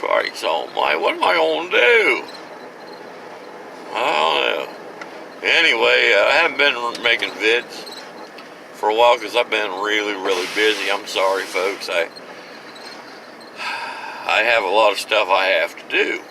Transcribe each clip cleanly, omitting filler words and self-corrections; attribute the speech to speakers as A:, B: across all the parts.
A: Christ almighty, what am I gonna do? I don't know. Anyway, I haven't been making vids for a while because I've been really, really busy. I'm sorry, folks. I have a lot of stuff I have to do.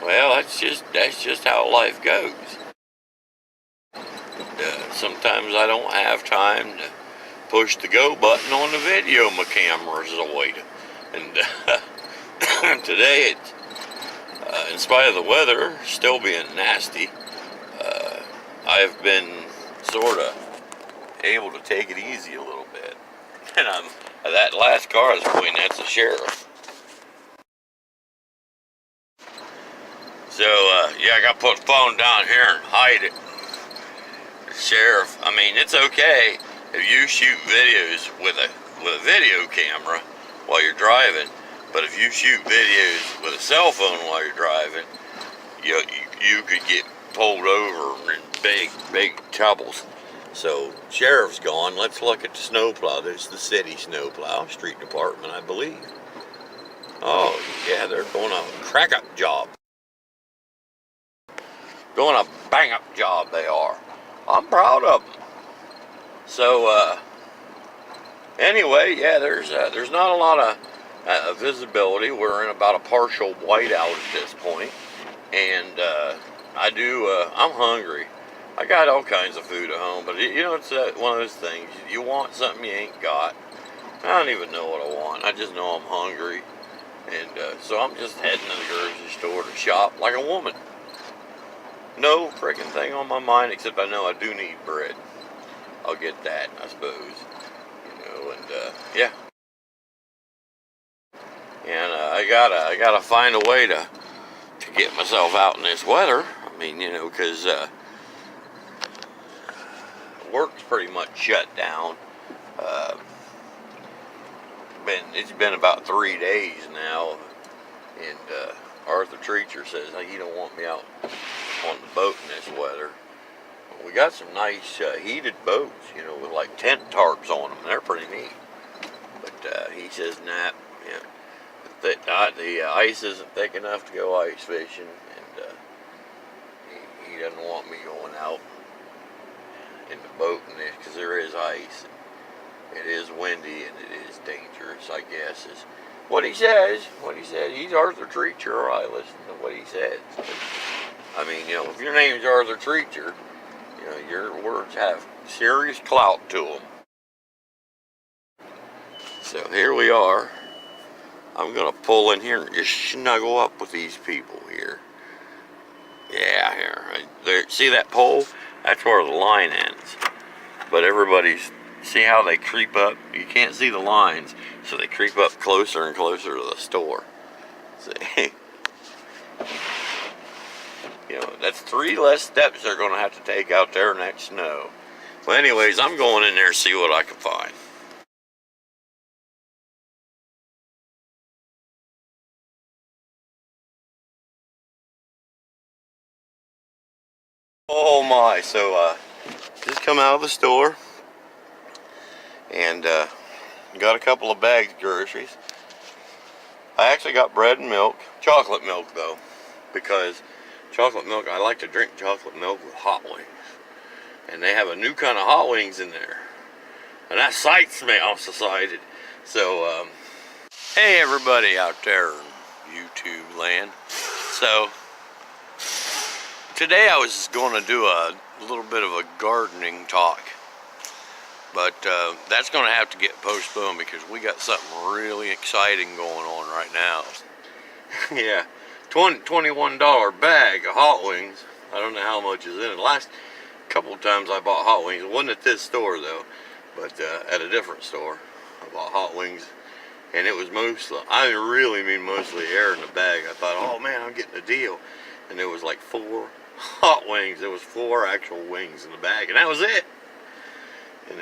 A: Well, that's just how life goes. Sometimes I don't have time to push the go button on the video my camera's away. And today, in spite of the weather still being nasty, I've been sort of able to take it easy a little bit. And that last car I was pointing at's the sheriff. So, yeah, I got to put the phone down here and hide it. The sheriff, I mean, it's okay if you shoot videos with a video camera while you're driving, but if you shoot videos with a cell phone while you're driving, you could get pulled over in big troubles. So, sheriff's gone. Let's look at the snowplow. There's the city snowplow, street department, I believe. Oh, yeah, they're doing a crack-up job. Doing a bang-up job, they are. I'm proud of them. So, anyway, yeah, there's not a lot of visibility. We're in about a partial whiteout at this point. And, I'm hungry. I got all kinds of food at home, but it's one of those things. You want something you ain't got. I don't even know what I want. I just know I'm hungry. And so I'm just heading to the grocery store to shop like a woman. No freaking thing on my mind except I know I do need bread. I'll get that, I suppose. Yeah. And I gotta find a way to get myself out in this weather. I mean, because work's pretty much shut down. It's been about 3 days now, and Arthur Treacher says he don't want me out on the boat in this weather. We got some nice heated boats, with like tent tarps on them. They're pretty neat. But he says, nah, the ice isn't thick enough to go ice fishing, and he doesn't want me going out in the boat in this because there is ice. It is windy and it is dangerous, I guess, is what he says. He's Arthur Treacher. I listen to what he says. But, I mean, if your name's Arthur Treacher, your words have serious clout to them. So here we are. I'm going to pull in here and just snuggle up with these people here. Yeah, here. There, see that pole? That's where the line ends. But see how they creep up? You can't see the lines, so they creep up closer and closer to the store. See? That's 3 less steps they're going to have to take out there in that snow. Well, anyways, I'm going in there to see what I can find. Oh my, so just come out of the store and got a couple of bags of groceries. I actually got bread and milk, chocolate milk though, because chocolate milk, I like to drink chocolate milk with hot wings. And they have a new kind of hot wings in there. And that excites me, I'm excited. So, hey everybody out there in YouTube land. So, today I was going to do a little bit of a gardening talk. But that's going to have to get postponed because we got something really exciting going on right now. Yeah, $21 bag of hot wings. I don't know how much is in it. Last couple of times I bought hot wings. It wasn't at this store though, but at a different store. I bought hot wings, and it was mostly, I really mean mostly air in the bag. I thought, oh man, I'm getting a deal. And there was like 4 hot wings. There was 4 actual wings in the bag, and that was it. And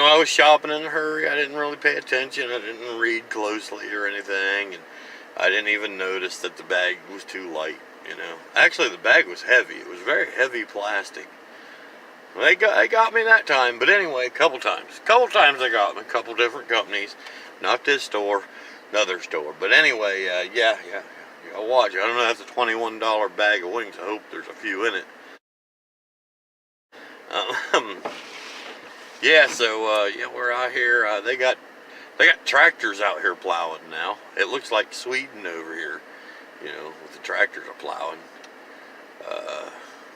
A: I was shopping in a hurry. I didn't really pay attention. I didn't read closely or anything, and I didn't even notice that the bag was too light. Actually the bag was heavy. It was very heavy plastic. They got me that time, but anyway, a couple times they got me. A couple different companies, not this store. Another store. But anyway, yeah. Watch. I don't know. That's a $21 bag of wings. I hope there's a few in it. Um, yeah. So yeah, we're out here. They got tractors out here plowing now. It looks like Sweden over here. You know, with the tractors are plowing.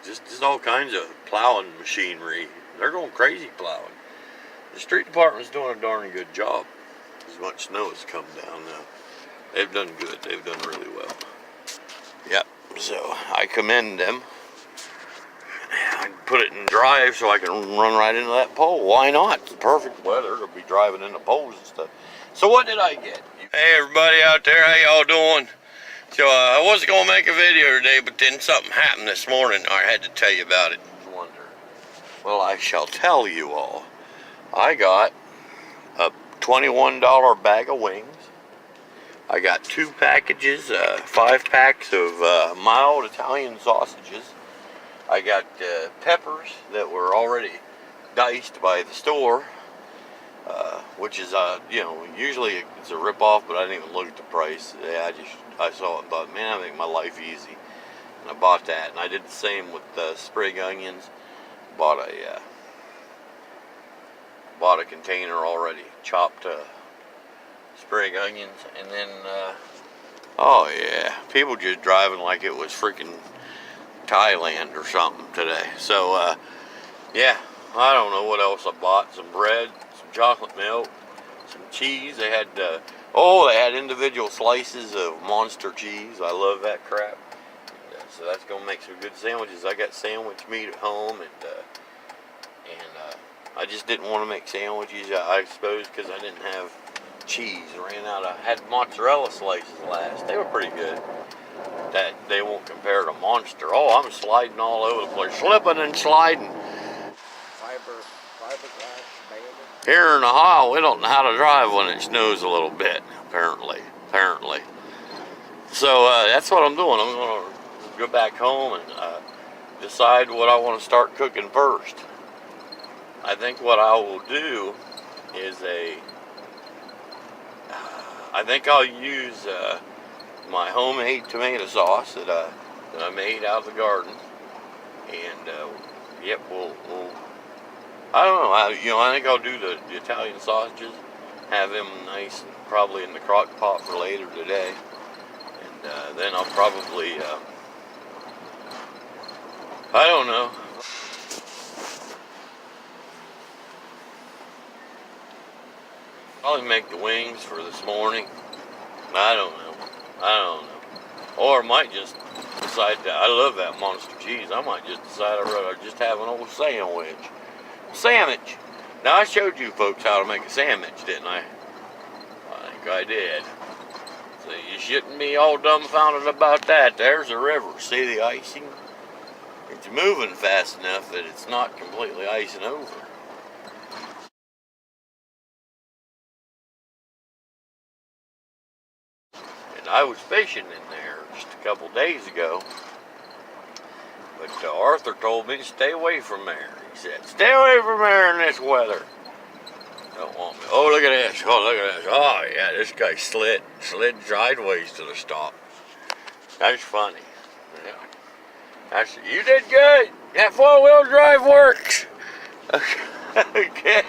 A: Just all kinds of plowing machinery. They're going crazy plowing. The street department's doing a darn good job. As much snow has come down now. They've done good. They've done really well. Yep. So I commend them. I put it in drive so I can run right into that pole. Why not? It's perfect weather to be driving into poles and stuff. So what did I get? Hey everybody out there, how y'all doing? So I wasn't going to make a video today, but then something happened this morning. I had to tell you about it. Wonder. Well, I shall tell you all. I got a $21 bag of wings. I got 2 packages, 5 packs of mild Italian sausages. I got peppers that were already diced by the store, which is, you know, usually it's a rip-off, but I didn't even look at the price. Yeah, I saw it and thought, man, I make my life easy. And I bought that, and I did the same with sprig onions. Bought a container already chopped sprig onions, and then oh yeah, people just driving like it was freaking Thailand or something today. So yeah, I don't know what else I bought. Some bread, some chocolate milk, some cheese. They had they had individual slices of monster cheese. I love that crap. So that's gonna make some good sandwiches. I got sandwich meat at home, and I just didn't want to make sandwiches, I suppose, because I didn't have cheese. I had mozzarella slices last. They were pretty good. That they won't compare to Monster. Oh, I'm sliding all over the place, slipping and sliding.
B: Fiberglass baby.
A: Here in Ohio, we don't know how to drive when it snows a little bit. Apparently. So that's what I'm doing. I'm going to go back home and decide what I want to start cooking first. I think what I will do is I think I'll use my homemade tomato sauce that I made out of the garden, and yep, we'll I don't know. I think I'll do the Italian sausages, have them nice, probably in the crock pot for later today, and then I'll probably I don't know. Probably make the wings for this morning. I don't know. Or I might just decide that I love that monster cheese. I might just decide I'd rather just have an old sandwich. Now I showed you folks how to make a sandwich, didn't I? I think I did. So you shouldn't be all dumbfounded about that. There's a river. See the icing? It's moving fast enough that it's not completely icing over. I was fishing in there just a couple days ago, but Arthur told me to stay away from there. He said, stay away from there in this weather. Don't want me. Oh, look at this. Oh, yeah, this guy slid sideways to the stop. That's funny. Yeah. You did good. That 4-wheel drive works. Okay.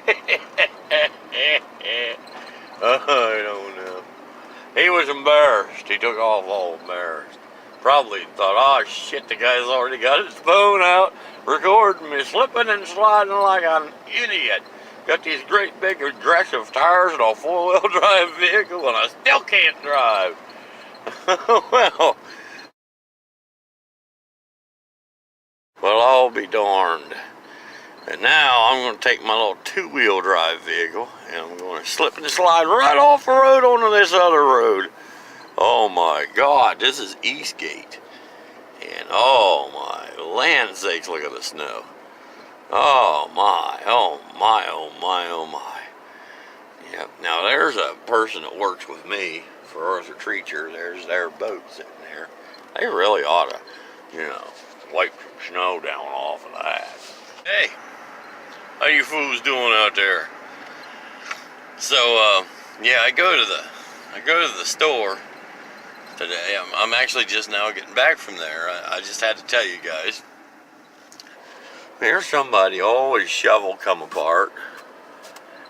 A: I don't know. He was embarrassed. He took off all embarrassed. Probably thought, oh shit, the guy's already got his phone out, recording me slipping and sliding like an idiot. Got these great big aggressive tires and a 4-wheel drive vehicle, and I still can't drive. Well, I'll be darned. And now I'm going to take my little 2-wheel drive vehicle, and I'm going to slip and slide right off the road onto this other road. Oh my God, this is Eastgate. And oh my land sakes, look at the snow. Oh my. Yep, now there's a person that works with me for Arthur Treacher. There's their boat sitting there. They really ought to, wipe some snow down off of that. Hey. How you fools doing out there? So, yeah, I go to the I go to the store today. I'm actually just now getting back from there. I just had to tell you guys. Here's somebody always shovel come apart,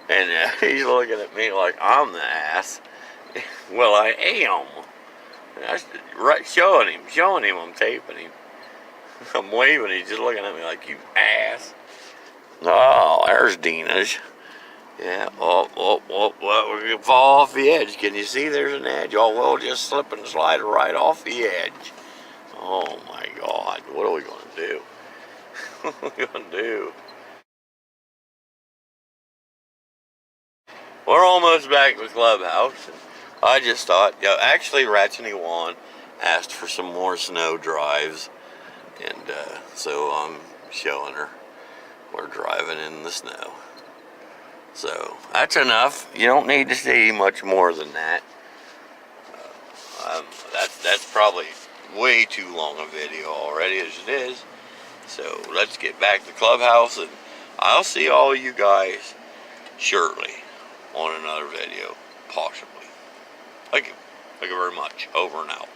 A: and he's looking at me like I'm the ass. Well, I am. That's right, showing him I'm taping him. I'm waving, he's just looking at me like, you ass. Oh, there's Dina's. Yeah, well, we're going to fall off the edge. Can you see there's an edge? Oh, we'll just slip and slide right off the edge. Oh, my God. What are we going to do? What are we going to do? We're almost back to the clubhouse. I just thought, actually, Ratchet One asked for some more snow drives. And so I'm showing her. We're driving in the snow. So that's enough. You don't need to see much more than that. That's probably way too long a video already as it is. So let's get back to the clubhouse, and I'll see all you guys shortly on another video, possibly. Thank you. Thank you very much. Over and out.